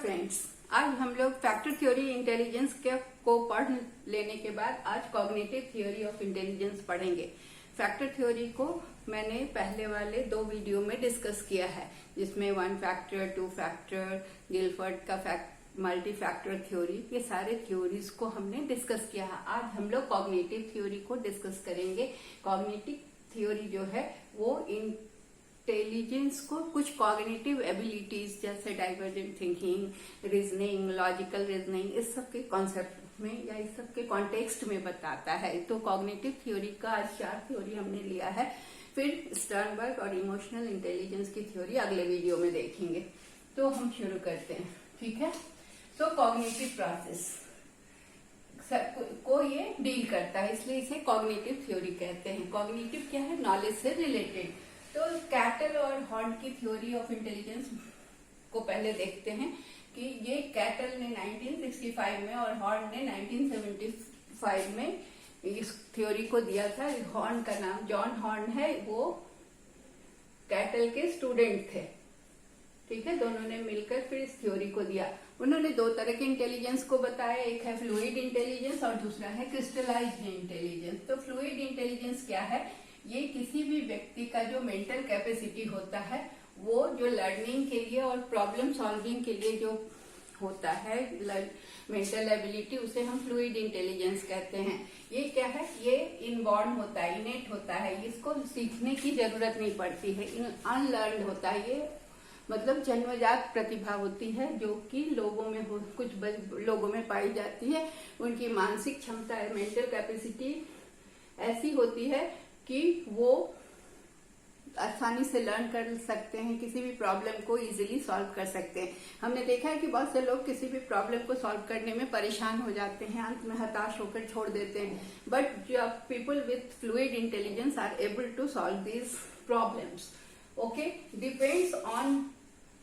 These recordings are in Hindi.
फ्रेंड्स, आज हम लोग फैक्टर थ्योरी इंटेलिजेंस को पढ़ लेने के बाद आज कॉग्निटिव थ्योरी ऑफ इंटेलिजेंस पढ़ेंगे। फैक्टर थ्योरी को मैंने पहले वाले 2 वीडियो में डिस्कस किया है, जिसमें 1 फैक्टर, 2 फैक्टर, गिलफर्ड का मल्टी फैक्टर थ्योरी, ये सारे थ्योरीज को हमने डिस्कस किया है। आज हम लोग कॉग्निटिव थ्योरी को डिस्कस करेंगे। कॉग्निटिव थ्योरी जो है वो इंटेलिजेंस को कुछ कॉग्निटिव एबिलिटीज जैसे divergent thinking, reasoning, logical reasoning, इस सब के कॉन्सेप्ट में या इस सब के कॉन्टेक्स्ट में बताता है। तो कॉग्निटिव थ्योरी का आज 4 थ्योरी हमने लिया है। फिर स्टर्नबर्ग और इमोशनल इंटेलिजेंस की थ्योरी अगले वीडियो में देखेंगे। तो हम शुरू करते हैं, ठीक है। तो कॉग्निटिव प्रोसेस को ये डील करता है, इसलिए इसे कॉग्निटिव थ्योरी कहते हैं। कॉग्निटिव क्या है? नॉलेज से रिलेटेड। तो कैटल और हॉर्न की थ्योरी ऑफ इंटेलिजेंस को पहले देखते हैं कि ये कैटल ने 1965 में और हॉर्न ने 1975 में इस थ्योरी को दिया था। हॉर्न का नाम जॉन हॉर्न है, वो कैटल के स्टूडेंट थे, ठीक है। दोनों ने मिलकर फिर इस थ्योरी को दिया। उन्होंने 2 तरह के इंटेलिजेंस को बताया, एक है फ्लूइड इंटेलिजेंस और दूसरा है क्रिस्टलाइज्ड इंटेलिजेंस। तो फ्लूइड इंटेलिजेंस क्या है? ये किसी भी व्यक्ति का जो मेंटल कैपेसिटी होता है, वो जो लर्निंग के लिए और प्रॉब्लम सॉल्विंग के लिए जो होता है मेंटल एबिलिटी, उसे हम फ्लूइड इंटेलिजेंस कहते हैं। ये क्या है? ये इनबॉर्न होता है, इनेट होता है, इसको सीखने की जरूरत नहीं पड़ती है, अनलर्न होता है। ये मतलब जन्मजात प्रतिभा होती है जो कि कुछ लोगों में पाई जाती है। उनकी मानसिक क्षमता है, मेंटल कैपेसिटी ऐसी होती है कि वो आसानी से लर्न कर सकते हैं, किसी भी प्रॉब्लम को इजीली सॉल्व कर सकते हैं। हमने देखा है कि बहुत से लोग किसी भी प्रॉब्लम को सॉल्व करने में परेशान हो जाते हैं, अंत में हताश होकर छोड़ देते हैं। बट जो people with fluid intelligence are able to solve these problems. Okay, depends on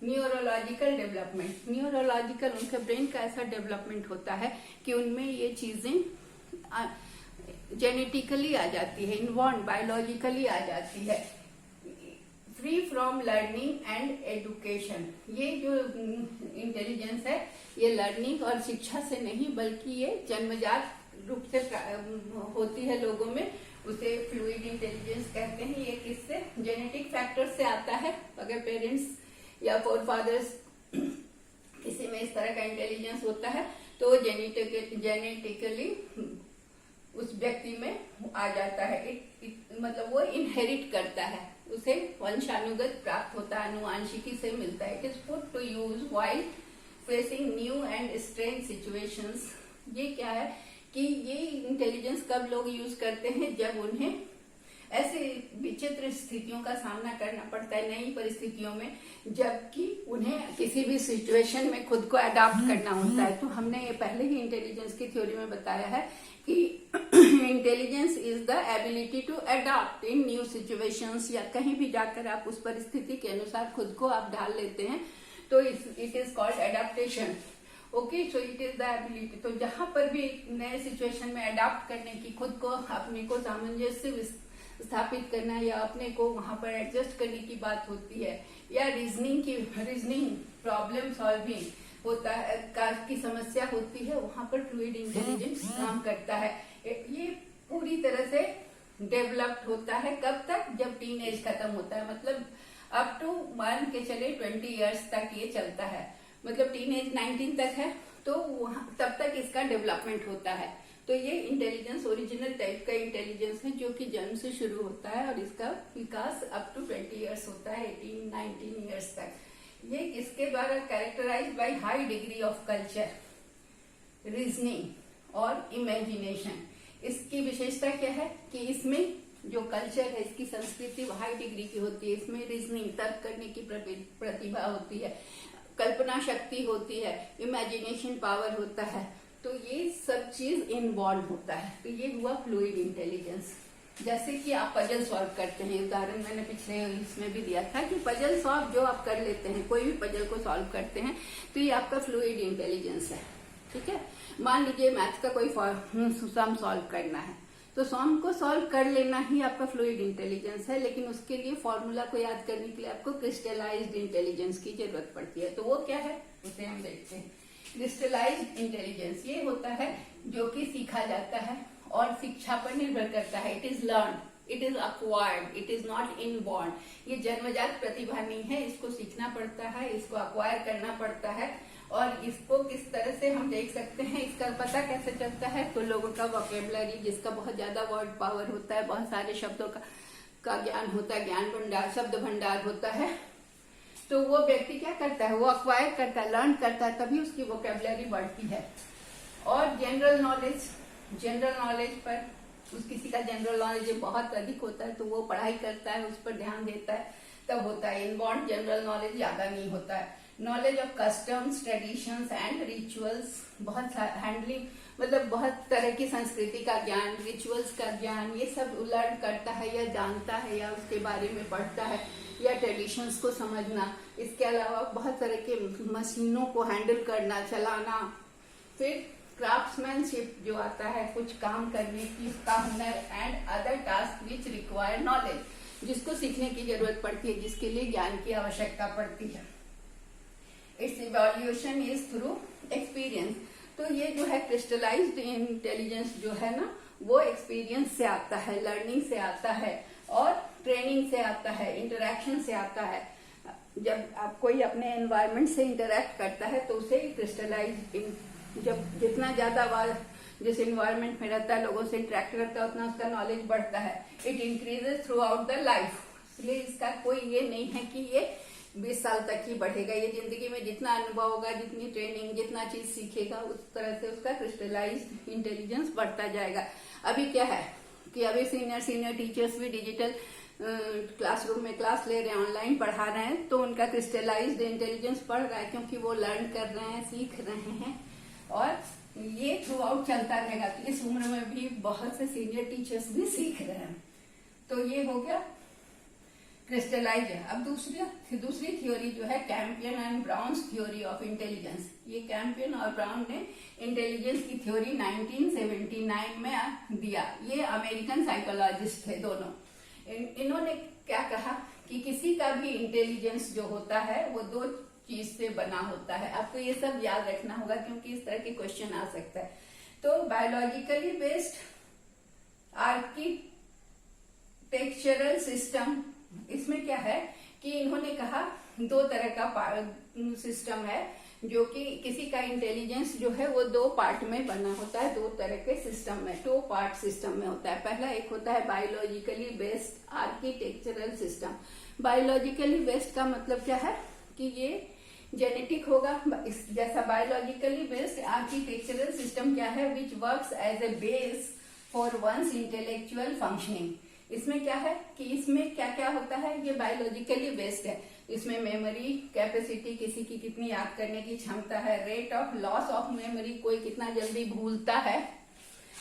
neurological development. Neurological, उनके ब्रेन का ऐसा डेवलपमेंट होता है कि उनमें ये चीजें जेनेटिकली आ जाती है, इनबॉर्न बायोलॉजिकली आ जाती है। Free from learning and education, ये जो इंटेलिजेंस है ये लर्निंग और शिक्षा से नहीं बल्कि ये जन्मजात रूप से होती है लोगों में, उसे फ्लूइड इंटेलिजेंस कहते हैं। ये किससे? जेनेटिक फैक्टर से आता है। अगर पेरेंट्स या फोरफादर्स किसी में इस तरह का इंटेलिजेंस होता है तो जेनेटिकली उस व्यक्ति में आ जाता है। मतलब वो इनहेरिट करता है, उसे वंशानुगत प्राप्त होता है, अनुवांशिकी से मिलता है। It is put to use while facing new and strange situations. ये क्या है कि ये इंटेलिजेंस कब लोग यूज करते हैं? जब उन्हें ऐसे विचित्र स्थितियों का सामना करना पड़ता है, नई परिस्थितियों में, जबकि उन्हें किसी भी सिचुएशन में खुद को अडॉप्ट करना होता है। तो हमने ये पहले ही इंटेलिजेंस की थ्योरी में बताया है कि intelligence is the ability to adopt in new situations, या कहीं भी जाकर आप उस परिस्थिति के अनुसार खुद को आप ढाल लेते हैं, तो it is called adaptation. Okay, so it is the ability. तो जहां पर भी नए सिचुएशन में अडॉप्ट करने की, खुद को अपने को सामंजस्य स्थापित करना या अपने को वहां पर एडजस्ट करने की बात होती है, या रीजनिंग प्रॉब्लम सॉल्विंग होता है की समस्या होती है, वहां पर फ्लूइड इंटेलिजेंस काम करता है। ये पूरी तरह से डेवलप्ड होता है कब तक? जब टीन एज खत्म होता है, मतलब अप टू मान के चले 20 इयर्स तक ये चलता है। मतलब टीन एज 19 तक है, तो तब तक इसका डेवलपमेंट होता है। तो ये इंटेलिजेंस ओरिजिनल टाइप का इंटेलिजेंस है जो कि जन्म से शुरू होता है और इसका विकास अप टू 20 इयर्स होता है, 18-19 इयर्स तक। ये इसके द्वारा characterize by high degree of culture, reasoning और इमेजिनेशन। इसकी विशेषता क्या है कि इसमें जो कल्चर है, इसकी संस्कृति हाई डिग्री की होती है। इसमें रीजनिंग, तर्क करने की प्रतिभा होती है, कल्पना शक्ति होती है, इमेजिनेशन पावर होता है। तो ये सब चीज इनबॉर्न होता है। तो ये हुआ फ्लूइड इंटेलिजेंस। जैसे कि आप पजल सॉल्व करते हैं, उदाहरण मैंने पिछले इसमें भी दिया था कि पजल सॉल्व जो आप कर लेते हैं, कोई भी पजल को सॉल्व करते हैं, तो ये आपका फ्लूइड इंटेलिजेंस है, ठीक है। मान लीजिए मैथ का कोई सम सॉल्व करना है, तो सॉम को सॉल्व कर लेना ही आपका फ्लूइड इंटेलिजेंस है, लेकिन उसके लिए फॉर्मूला को याद करने के लिए आपको क्रिस्टलाइज्ड इंटेलिजेंस की जरूरत पड़ती है। तो वो क्या है उसे हम देखते हैं। क्रिस्टलाइज्ड इंटेलिजेंस ये होता है जो कि सीखा जाता है और शिक्षा पर निर्भर करता है। It is learn, it is acquired, it is not inborn. ये जन्मजात प्रतिभा नहीं है, इसको सीखना पड़ता है, इसको अक्वायर करना पड़ता है। और इसको किस तरह से हम देख सकते हैं, इसका पता कैसे चलता है, तो लोगों का वोकेबलरी जिसका बहुत ज्यादा वर्ड पावर होता है, बहुत सारे शब्दों का ज्ञान होता है, ज्ञान भंडार, शब्द भंडार होता है, तो वो व्यक्ति क्या करता है, वो अक्वायर करता है, लर्न करता है, तभी उसकी वोकेबलरी बढ़ती है। और जनरल नॉलेज पर किसी का जनरल नॉलेज बहुत अधिक होता है तो वो पढ़ाई करता है, उस पर ध्यान देता है, तब होता है। इनबॉर्न जनरल नॉलेज ज्यादा नहीं होता है। Knowledge of customs, traditions and rituals, बहुत हैंडलिंग मतलब बहुत तरह की संस्कृति का ज्ञान, रिचुअल्स का ज्ञान, ये सब लर्न करता है या जानता है या उसके बारे में पढ़ता है, या ट्रेडिशंस को समझना। इसके अलावा बहुत तरह के मशीनों को हैंडल करना, चलाना। फिर क्राफ्ट्समैनशिप जो आता है, कुछ काम करने की उसका हुनर, and other task which require knowledge, जिसको सीखने की जरूरत पड़ती है, जिसके लिए ज्ञान की आवश्यकता पड़ती है। It's evolution is through experience. तो ये जो है क्रिस्टलाइज्ड इंटेलिजेंस जो है ना, वो एक्सपीरियंस से आता है, लर्निंग से आता है और ट्रेनिंग से आता है, इंटरेक्शन से आता है। जब आप कोई अपने एनवायरनमेंट से इंटरेक्ट करता है तो उसे क्रिस्टलाइज्ड, जब जितना ज्यादा जिस एनवायरनमेंट में रहता है, लोगों से इंटरेक्ट करता है, उतना उसका नॉलेज बढ़ता है। It increases through out the life. इसलिए इसका कोई ये नहीं है कि ये 20 साल तक ही बढ़ेगा। ये जिंदगी में जितना अनुभव होगा, जितनी ट्रेनिंग, जितना चीज सीखेगा, उस तरह से उसका क्रिस्टलाइज्ड इंटेलिजेंस बढ़ता जाएगा। अभी क्या है कि अभी सीनियर टीचर्स भी डिजिटल क्लासरूम में क्लास ले रहे हैं, ऑनलाइन पढ़ा रहे हैं, तो उनका क्रिस्टलाइज्ड इंटेलिजेंस बढ़ रहा है, क्योंकि वो लर्न कर रहे हैं, सीख रहे हैं, और ये थ्रू आउट चलता रहेगा। तो इस उम्र में भी बहुत से सीनियर टीचर्स भी सीख रहे हैं। तो ये हो गया क्रिस्टलाइज है। अब दूसरी थ्योरी जो है Campione and Brown theory of intelligence. ये कैंपियन और ब्राउन ने इंटेलिजेंस की थ्योरी 1979 में दिया। ये अमेरिकन साइकोलॉजिस्ट थे दोनों। इन्होंने क्या कहा कि किसी का भी इंटेलिजेंस जो होता है वो दो चीज से बना होता है। आपको ये सब याद रखना होगा क्योंकि इस तरह के क्वेश्चन आ सकता है। तो बायोलॉजिकली बेस्ड आर्किटेक्चरल सिस्टम, इसमें क्या है कि इन्होंने कहा दो तरह का सिस्टम है, जो कि किसी का इंटेलिजेंस जो है वो दो पार्ट में बना होता है, दो तरह के सिस्टम में, 2 पार्ट सिस्टम में होता है। पहला एक होता है biologically based architectural system. Biologically based का मतलब क्या है कि ये जेनेटिक होगा। जैसा बायोलॉजिकली बेस्ड आर्किटेक्चरल सिस्टम क्या है, which works as a base for one's intellectual functioning. इसमें क्या है कि इसमें क्या क्या होता है, ये बायोलॉजिकली बेस्ड है। इसमें मेमोरी कैपेसिटी, किसी की कितनी याद करने की क्षमता है, rate of loss of memory, कोई कितना जल्दी भूलता है,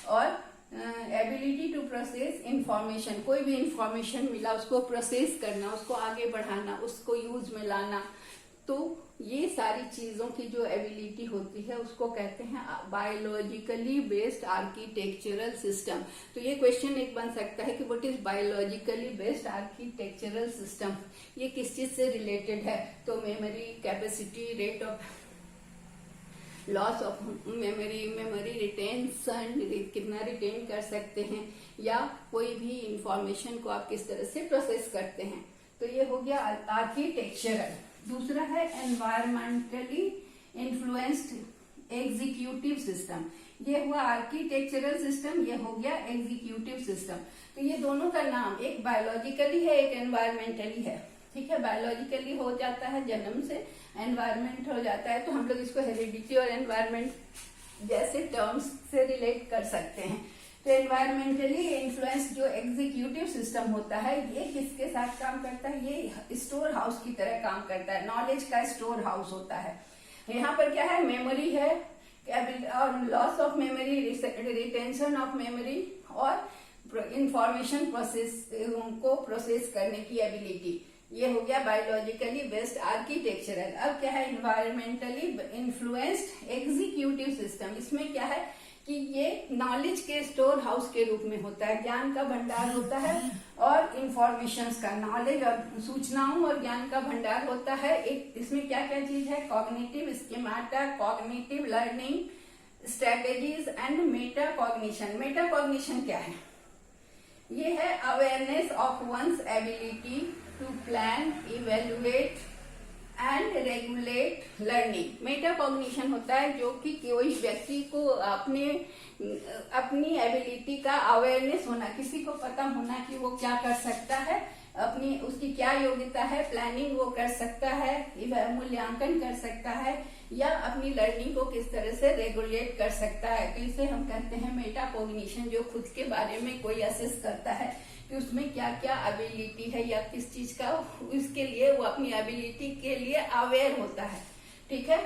और एबिलिटी टू प्रोसेस इंफॉर्मेशन, कोई भी इंफॉर्मेशन मिला उसको प्रोसेस करना, उसको आगे बढ़ाना, उसको यूज में लाना। तो ये सारी चीजों की जो एबिलिटी होती है उसको कहते हैं बायोलॉजिकली बेस्ड आर्किटेक्चरल सिस्टम। तो ये क्वेश्चन एक बन सकता है कि what is biologically based architectural system, ये किस चीज से रिलेटेड है। तो memory capacity, rate of loss of memory retention, कितना रिटेन कर सकते हैं, या कोई भी इंफॉर्मेशन को आप किस तरह से प्रोसेस करते हैं। तो ये हो गया आर्किटेक्चरल। दूसरा है एनवायरमेंटली इन्फ्लुएंस्ड एग्जीक्यूटिव सिस्टम। ये हुआ आर्किटेक्चरल सिस्टम, ये हो गया एग्जीक्यूटिव सिस्टम। तो ये दोनों का नाम, एक बायोलॉजिकली है, एक एनवायरमेंटली है। ठीक है, बायोलॉजिकली हो जाता है जन्म से, एनवायरमेंट हो जाता है, तो हम लोग इसको हेरिडिटी और एनवायरमेंट जैसे टर्म्स से रिलेट कर सकते हैं। तो एनवायरमेंटली इन्फ्लुएंस जो एग्जीक्यूटिव सिस्टम होता है, ये किसके साथ काम करता है, ये स्टोर हाउस की तरह काम करता है, नॉलेज का स्टोर हाउस होता है। यहाँ पर क्या है, मेमोरी है और loss of memory, retention of memory, और इंफॉर्मेशन को प्रोसेस करने की एबिलिटी। ये हो गया बायोलॉजिकली बेस्ड आर्किटेक्चरल। अब क्या है, इन्वायरमेंटली इन्फ्लुएंस्ड एग्जीक्यूटिव सिस्टम। इसमें क्या है कि ये नॉलेज के स्टोर हाउस के रूप में होता है, ज्ञान का भंडार होता है और इंफॉर्मेशंस का, नॉलेज और सूचनाओं और ज्ञान का भंडार होता है। एक इसमें क्या क्या चीज है, cognitive schemata, cognitive learning strategies and metacognition. Metacognition क्या है, ये है awareness of one's ability to plan, evaluate and regulate learning. Metacognition होता है जो कि कोई व्यक्ति को अपनी एबिलिटी का अवेयरनेस होना, किसी को पता होना कि वो क्या कर सकता है, अपनी उसकी क्या योग्यता है, प्लानिंग वो कर सकता है, मूल्यांकन कर सकता है, या अपनी लर्निंग को किस तरह से रेगुलेट कर सकता है। तो इसे हम कहते हैं मेटा कॉग्निशन, जो खुद के बारे में कोई असेस करता है कि उसमें क्या क्या एबिलिटी है या किस चीज का, उसके लिए वो अपनी एबिलिटी के लिए अवेयर होता है। ठीक है,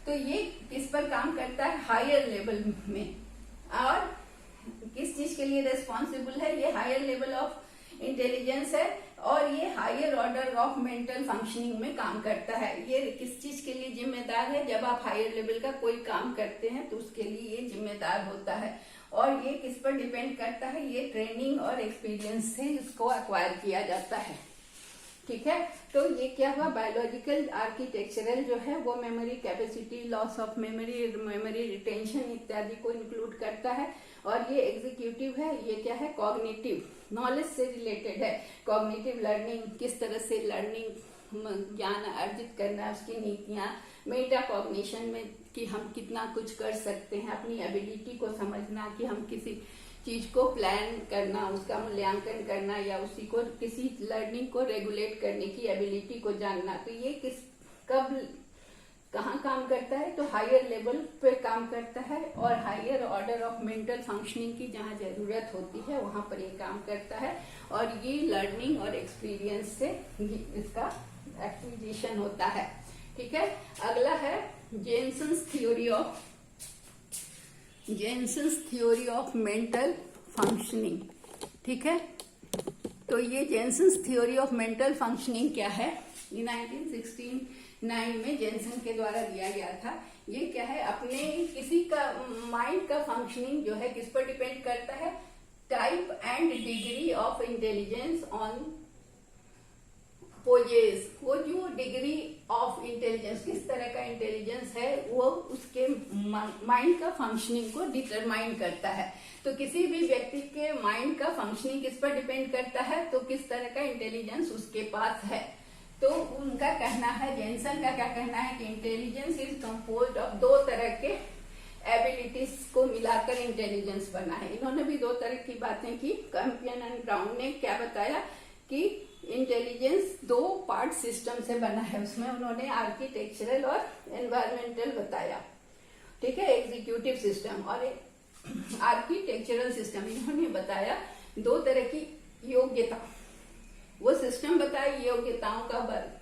तो ये किस पर काम करता है, हायर लेवल में। और किस चीज के लिए रेस्पॉन्सिबल है, ये हायर लेवल ऑफ इंटेलिजेंस है और ये higher order of mental functioning में काम करता है। ये किस चीज के लिए जिम्मेदार है, जब आप हायर लेवल का कोई काम करते हैं तो उसके लिए ये जिम्मेदार होता है। और ये किस पर डिपेंड करता है, ये ट्रेनिंग और एक्सपीरियंस से इसको एक्वायर किया जाता है। ठीक है, तो ये क्या हुआ, बायोलॉजिकल आर्किटेक्चरल जो है वो memory capacity, loss of memory, memory retention इत्यादि को इंक्लूड करता है। और ये एग्जीक्यूटिव है, ये क्या है, कॉग्निटिव, नॉलेज से रिलेटेड है। कॉग्निटिव लर्निंग, किस तरह से लर्निंग ज्ञान अर्जित करना है, उसकी नीतियां। मेटा कॉग्निशन में कि हम कितना कुछ कर सकते हैं, अपनी एबिलिटी को समझना, कि हम किसी चीज को प्लान करना, उसका मूल्यांकन करना, या उसी को किसी लर्निंग को रेगुलेट करने की एबिलिटी को जानना। तो ये किस कब कहाँ काम करता है, तो हायर लेवल पे काम करता है और higher order of mental functioning की जहाँ जरूरत होती है वहां पर ये काम करता है। और ये लर्निंग और एक्सपीरियंस से इसका एक्विजिशन होता है। ठीक है, अगला है Jensen's theory of mental functioning. ठीक है, तो ये Jensen's theory of mental functioning क्या है, ये 1969 में जेनसन के द्वारा दिया गया था। ये क्या है, अपने किसी का माइंड का फंक्शनिंग जो है किस पर डिपेंड करता है, type and degree of intelligence one possesses. वो जो डिग्री ऑफ इंटेलिजेंस, किस तरह का इंटेलिजेंस है, वो उसके माइंड का फंक्शनिंग को डिटरमाइन करता है। तो किसी भी व्यक्ति के माइंड का फंक्शनिंग किस पर डिपेंड करता है, तो किस तरह का इंटेलिजेंस उसके पास है। तो उनका कहना है, जेनसन का क्या कहना है कि इंटेलिजेंस इज कंपोज्ड ऑफ दो तरह के एबिलिटीज को मिलाकर इंटेलिजेंस बना है। इन्होंने भी दो तरह की बातें की। कैम्पियन एंड ब्राउन ने क्या बताया कि इंटेलिजेंस दो पार्ट सिस्टम से बना है। उसमें उन्होंने आर्किटेक्चरल और एनवायरमेंटल बताया। ठीक है, एग्जीक्यूटिव सिस्टम और आर्किटेक्चरल सिस्टम। इन्होंने बताया दो तरह की योग्यता, वो सिस्टम बताया, योग्यताओं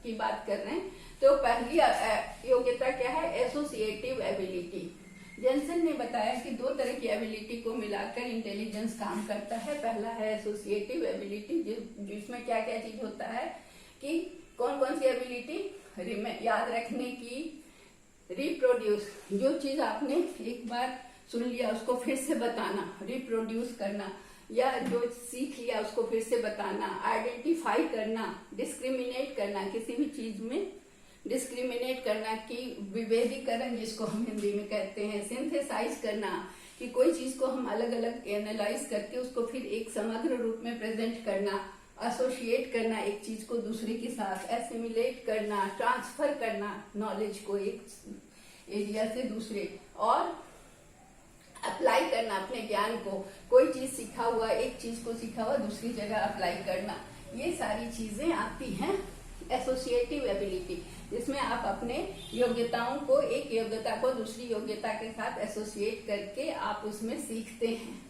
की बात कर रहे हैं। तो पहली योग्यता क्या है, एसोसिएटिव एबिलिटी। जेनसन ने बताया कि दो तरह की एबिलिटी को मिलाकर इंटेलिजेंस काम करता है। पहला है एसोसिएटिव एबिलिटी, जिसमें क्या क्या चीज होता है कि कौन कौन सी एबिलिटी, याद रखने की, रिप्रोड्यूस, जो चीज आपने एक बार सुन लिया उसको फिर से बताना, रिप्रोड्यूस करना, या जो सीख लिया उसको फिर से बताना, आइडेंटिफाई करना, डिस्क्रिमिनेट करना, किसी भी चीज में डिस्क्रिमिनेट करना, कि विभेदीकरण जिसको हम हिंदी में कहते हैं, सिंथेसाइज करना, कि कोई चीज को हम अलग अलग एनालाइज करके उसको फिर एक समग्र रूप में प्रेजेंट करना, एसोसिएट करना एक चीज को दूसरे के साथ, एसिमिलेट करना, ट्रांसफर करना नॉलेज को एक एरिया से दूसरे, और अप्लाई करना अपने ज्ञान को, कोई चीज सीखा हुआ, एक चीज को सीखा हुआ दूसरी जगह अप्लाई करना। ये सारी चीजें आती हैं एसोसिएटिव एबिलिटी, जिसमें आप अपने योग्यताओं को, एक योग्यता को दूसरी योग्यता के साथ एसोसिएट करके आप उसमें सीखते हैं।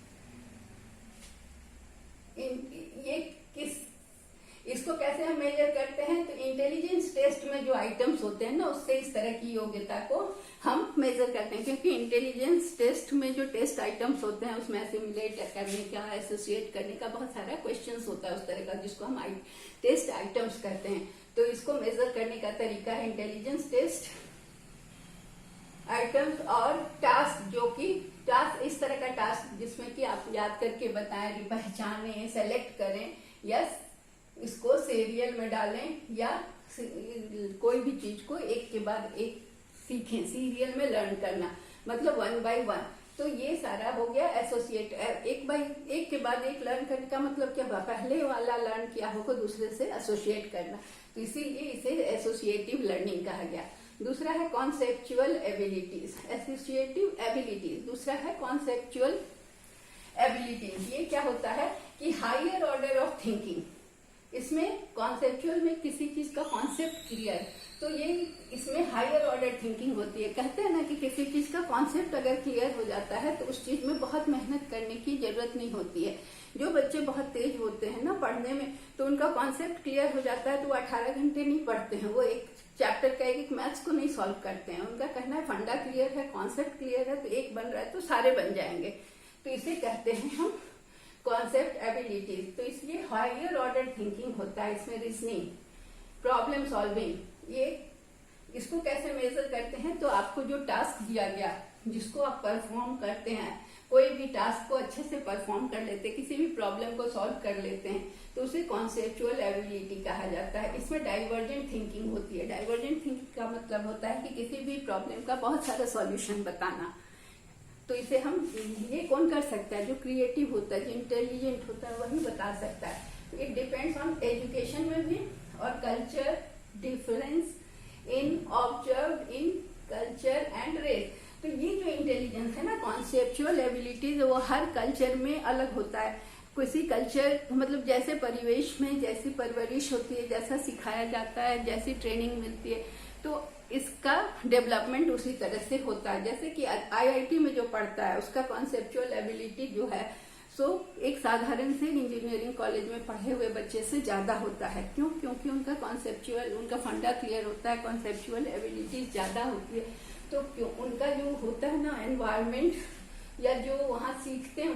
ये इसको कैसे हम मेजर करते हैं, तो इंटेलिजेंस टेस्ट में जो आइटम्स होते हैं ना, उससे इस तरह की योग्यता को हम मेजर करते हैं। क्योंकि इंटेलिजेंस टेस्ट में जो टेस्ट आइटम्स होते हैं उसमें एसिमिलेट करने का, एसोसिएट करने का बहुत सारा क्वेश्चंस होता है उस तरह का, जिसको हम टेस्ट आइटम्स करते हैं। तो इसको मेजर करने का तरीका है इंटेलिजेंस टेस्ट। आइटम्स और टास्क, जो कि टास्क इस तरह का टास्क जिसमें कि आप याद करके बताएं, पहचानें, सेलेक्ट करें या इसको सीरियल में डालें या कोई भी चीज को एक के बाद एक सीखें, सीरियल में लर्न करना मतलब 1 by 1। तो ये सारा हो गया एसोसिएट, एक के बाद एक लर्न करने का मतलब क्या हुआ, पहले वाला लर्न किया होगा दूसरे से एसोसिएट करना, तो इसीलिए इसे एसोसिएटिव लर्निंग कहा गया। दूसरा है कॉन्सेप्चुअल एबिलिटीज, एसोसिएटिव एबिलिटीज। दूसरा है कॉन्सेप्चुअल एबिलिटीज। ये क्या होता है कि हायर ऑर्डर ऑफ थिंकिंग, इसमें कॉन्सेप्चुअल में किसी चीज का कॉन्सेप्ट क्लियर, तो ये इसमें हायर ऑर्डर थिंकिंग होती है। कहते हैं ना कि किसी चीज का कॉन्सेप्ट अगर क्लियर हो जाता है तो उस चीज में बहुत मेहनत करने की जरूरत नहीं होती है। जो बच्चे बहुत तेज होते हैं ना पढ़ने में, तो उनका कॉन्सेप्ट क्लियर हो जाता है तो वो 18 घंटे नहीं पढ़ते हैं, वो एक चैप्टर का एक मैथ्स को नहीं सॉल्व करते हैं। उनका कहना है फंडा क्लियर है, कॉन्सेप्ट क्लियर है, तो एक बन रहा है तो सारे बन जाएंगे। तो इसे कहते हैं हम कॉन्सेप्ट एबिलिटीज। तो इसलिए हायर ऑर्डर थिंकिंग होता है इसमें, रीजनिंग, प्रॉब्लम सॉल्विंग। ये इसको कैसे मेजर करते हैं, तो आपको जो टास्क दिया गया जिसको आप परफॉर्म करते हैं, कोई भी टास्क को अच्छे से परफॉर्म कर लेते हैं, किसी भी प्रॉब्लम को सॉल्व कर लेते हैं, तो उसे कॉन्सेप्चुअल एबिलिटी कहा जाता है। इसमें डाइवर्जेंट थिंकिंग होती है। डाइवर्जेंट थिंकिंग का मतलब होता है कि किसी भी प्रॉब्लम का बहुत सारा सॉल्यूशन बताना। तो इसे हम, ये कौन कर सकता है, जो क्रिएटिव होता है, जो इंटेलिजेंट होता है वही बता सकता है। इट डिपेंड्स ऑन एजुकेशन में भी और culture difference in observe in culture and race. तो ये जो इंटेलिजेंस है ना, कॉन्सेप्चुअल एबिलिटीज, वो हर कल्चर में अलग होता है। किसी कल्चर मतलब जैसे परिवेश में जैसी परवरिश होती है, जैसा सिखाया जाता है, जैसी ट्रेनिंग मिलती है, तो इसका डेवलपमेंट उसी तरह से होता है। जैसे कि आईआईटी में जो पढ़ता है उसका कॉन्सेप्चुअल एबिलिटी जो है सो एक साधारण से इंजीनियरिंग कॉलेज में पढ़े हुए बच्चे से ज्यादा होता है। क्यों? क्योंकि उनका कॉन्सेप्चुअल, उनका फंडा क्लियर होता है, कॉन्सेप्चुअल एबिलिटी ज्यादा होती है। तो क्यों उनका जो होता है ना एनवायरमेंट या जो वहाँ सीखते हैं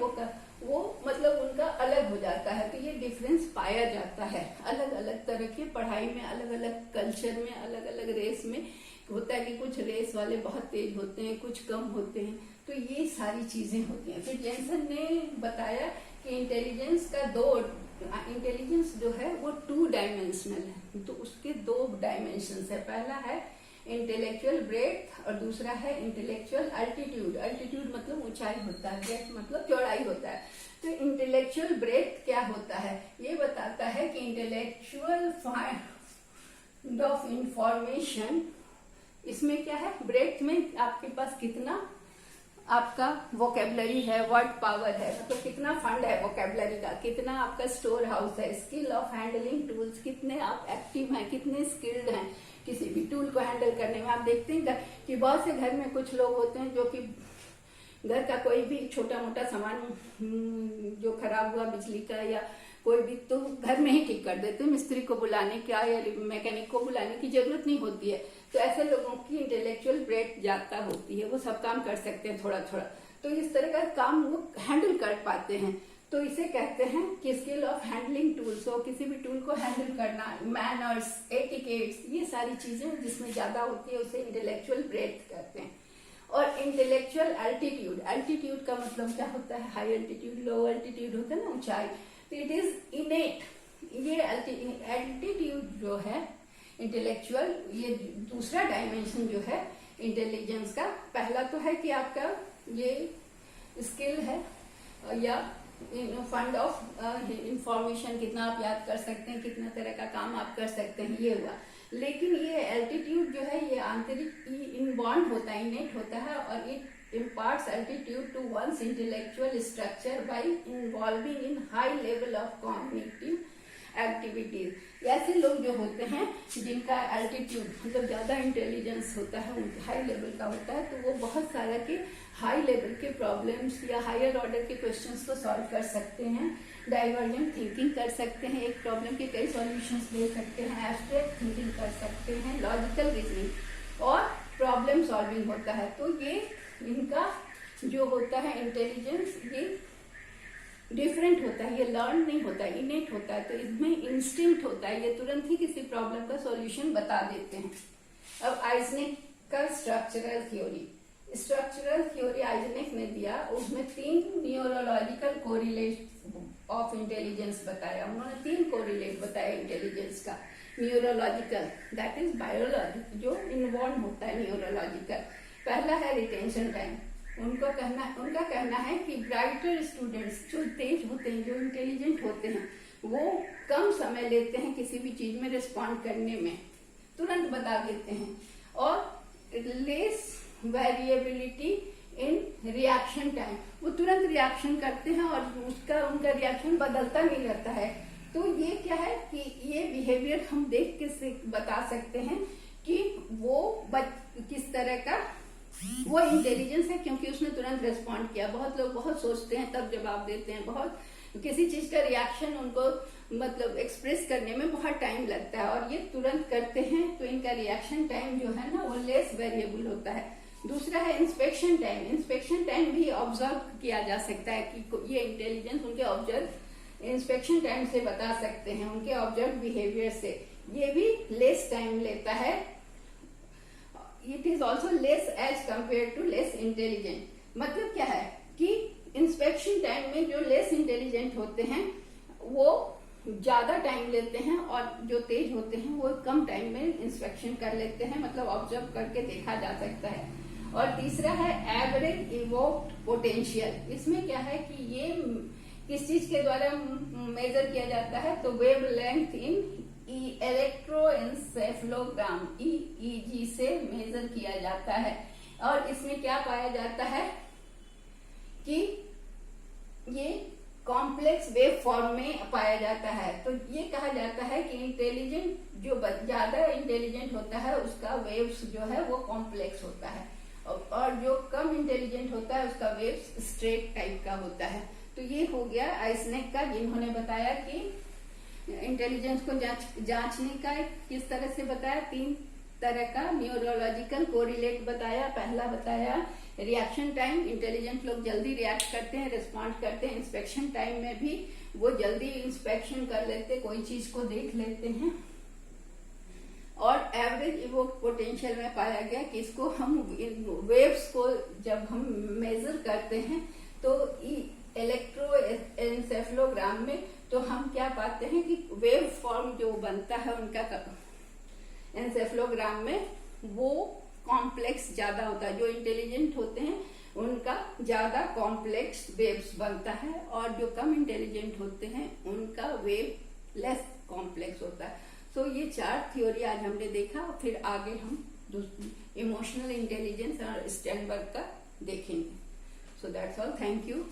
वो मतलब उनका अलग हो जाता है। तो ये डिफरेंस पाया जाता है अलग अलग तरह की पढ़ाई में, अलग अलग कल्चर में, अलग अलग रेस में होता है कि कुछ रेस वाले बहुत तेज होते हैं, कुछ कम होते हैं। तो ये सारी चीजें होती हैं। फिर जेनसन ने बताया कि इंटेलिजेंस जो है वो 2 डायमेंशनल है। तो उसके 2 डायमेंशन है। पहला है इंटेलेक्चुअल ब्रेथ और दूसरा है इंटेलेक्चुअल अल्टीट्यूड। अल्टीट्यूड मतलब ऊंचाई होता है, ब्रेथ मतलब चौड़ाई होता है। तो इंटेलेक्चुअल ब्रेथ क्या होता है, ये बताता है कि इंटेलेक्चुअल फाइंड ऑफ इंफॉर्मेशन, इसमें क्या है, ब्रेथ में आपके पास कितना आपका वोकेबलरी है, वर्ड पावर है, मतलब कितना फंड है वोकेबलरी का, कितना आपका स्टोर हाउस है, स्किल ऑफ हैंडलिंग टूल्स, कितने आप एक्टिव हैं, कितने स्किल्ड हैं किसी भी टूल को हैंडल करने में। आप देखते हैं कि बहुत से घर में कुछ लोग होते हैं जो कि घर का कोई भी छोटा मोटा सामान जो खराब हुआ बिजली का या कोई भी, तो घर में ही ठीक कर देते हैं, मिस्त्री को बुलाने का या मैकेनिक को बुलाने की जरूरत नहीं होती है। तो ऐसे लोगों की इंटेलेक्चुअल ब्रेथ ज्यादा होती है, वो सब काम कर सकते हैं थोड़ा थोड़ा, तो इस तरह का काम वो हैंडल कर पाते हैं। तो इसे कहते हैं कि स्किल ऑफ हैंडलिंग टूल्स, हो किसी भी टूल को हैंडल करना, मैनर्स, एटिकेट्स, ये सारी चीजें जिसमें ज्यादा होती है उसे इंटेलेक्चुअल ब्रेथ कहते हैं। और इंटेलेक्चुअल अल्टीट्यूड, अल्टीट्यूड का मतलब क्या होता है, हाई अल्टीट्यूड, लो अल्टीट्यूड होता है ना ऊंचाई, तो इट इज इनेट। ये अल्टीट्यूड जो है इंटेलेक्चुअल, ये दूसरा डायमेंशन जो है इंटेलिजेंस का। पहला तो है कि आपका ये स्किल है या फंड ऑफ इंफॉर्मेशन, कितना आप याद कर सकते हैं, कितना तरह का काम आप कर सकते हैं, ये हुआ। लेकिन ये एल्टीट्यूड जो है ये आंतरिक इनबॉर्न होता है, इनेट होता है, और it imparts altitude to one's intellectual structure by involving in high level of cognitive activities. ऐसे लोग जो होते हैं जिनका एल्टीट्यूड मतलब ज्यादा इंटेलिजेंस होता है, हाई लेवल का होता है, तो वो बहुत सारा के हाई लेवल के प्रॉब्लम्स या हायर ऑर्डर के क्वेश्चंस को सॉल्व कर सकते हैं, डाइवर्जेंट थिंकिंग कर सकते हैं, एक प्रॉब्लम के कई सॉल्यूशंस ले सकते हैं, एब्स्ट्रैक्ट थिंकिंग कर सकते हैं, लॉजिकल रीजनिंग और प्रॉब्लम सॉल्विंग होता है। तो ये इनका जो होता है इंटेलिजेंस, ये डिफरेंट होता है, ये लर्न नहीं होता है, इनेट होता है। तो इसमें इंस्टिंक्ट होता है, ये तुरंत ही किसी प्रॉब्लम का सॉल्यूशन बता देते हैं। अब आइजनेक का स्ट्रक्चरल थ्योरी, स्ट्रक्चरल थ्योरी आइजनेक ने दिया, उसमें 3 न्यूरोलॉजिकल कोरिलेट ऑफ इंटेलिजेंस बताया। उन्होंने 3 कोरिलेट बताया इंटेलिजेंस का। न्यूरोलॉजिकल दैट इज बायोलॉजी, जो इन्वॉल्व होता है न्यूरोलॉजिकल। पहला है रिटेंशन टाइम। उनका कहना है कि ब्राइटर स्टूडेंट्स जो तेज होते हैं, जो इंटेलिजेंट होते हैं, वो कम समय लेते हैं किसी भी चीज में रिस्पॉन्ड करने में, तुरंत बता देते हैं। और लेस वेरिएबिलिटी इन रिएक्शन टाइम, वो तुरंत रिएक्शन करते हैं और उनका रिएक्शन बदलता नहीं रहता है। तो ये क्या है कि ये बिहेवियर हम देख के बता सकते हैं कि वो किस तरह का वो इंटेलिजेंस है, क्योंकि उसने तुरंत रिस्पॉन्ड किया। बहुत लोग बहुत सोचते हैं तब जवाब देते हैं, बहुत किसी चीज का रिएक्शन उनको मतलब एक्सप्रेस करने में बहुत टाइम लगता है, और ये तुरंत करते हैं तो इनका रिएक्शन टाइम जो है ना वो लेस वेरिएबल होता है। दूसरा है इंस्पेक्शन टाइम। इंस्पेक्शन टाइम भी ऑब्जर्व किया जा सकता है कि ये इंटेलिजेंस उनके ऑब्जर्व इंस्पेक्शन टाइम से बता सकते हैं, उनके ऑब्जर्व बिहेवियर से। ये भी लेस टाइम लेता है। It is also less as compare to less intelligent. मतलब क्या है कि इंस्पेक्शन टाइम में जो लेस इंटेलिजेंट होते हैं वो ज्यादा टाइम लेते हैं, और जो तेज होते हैं वो कम टाइम में इंस्पेक्शन कर लेते हैं, मतलब ऑब्जर्व करके देखा जा सकता है। और तीसरा है एवरेज इवोक्ड पोटेंशियल। इसमें क्या है कि ये किस चीज के द्वारा मेजर किया जाता है, तो वेव लेंथ इन इलेक्ट्रोएन्सेफेलोग्राम EEG से मेजर किया जाता है। और इसमें क्या पाया जाता है कि ये कॉम्प्लेक्स वेव फॉर्म में पाया जाता है। तो ये कहा जाता है कि इंटेलिजेंट जो ज्यादा इंटेलिजेंट होता है उसका वेव्स जो है वो कॉम्प्लेक्स होता है, और जो कम इंटेलिजेंट होता है उसका वेव्स स्ट्रेट टाइप का होता है। तो ये हो गया आइजनेक का, जिन्होंने बताया कि इंटेलिजेंस को जांचने का किस तरह से बताया। 3 तरह का न्यूरोलॉजिकल कोरिलेट बताया। पहला बताया रिएक्शन टाइम, इंटेलिजेंट लोग जल्दी रिएक्ट करते हैं, रिस्पॉन्ड करते हैं। इंस्पेक्शन टाइम में भी वो जल्दी इंस्पेक्शन कर लेते, कोई चीज को देख लेते हैं। और एवरेज इवोक्ड पोटेंशियल में पाया गया कि इसको हम वेव्स को जब हम मेजर करते हैं तो इलेक्ट्रोएन्सेफेलोग्राम में तो हम क्या पाते हैं कि वेव फॉर्म जो बनता है उनका एन्सेफेलोग्राम में वो कॉम्प्लेक्स ज्यादा होता है। जो इंटेलिजेंट होते हैं उनका ज्यादा कॉम्प्लेक्स वेव्स बनता है, और जो कम इंटेलिजेंट होते हैं उनका वेव लेस कॉम्प्लेक्स होता है। सो ये 4 थ्योरी आज हमने देखा। फिर आगे हम इमोशनल इंटेलिजेंस और स्टेनबर्ग का देखेंगे। So that's all, thank you.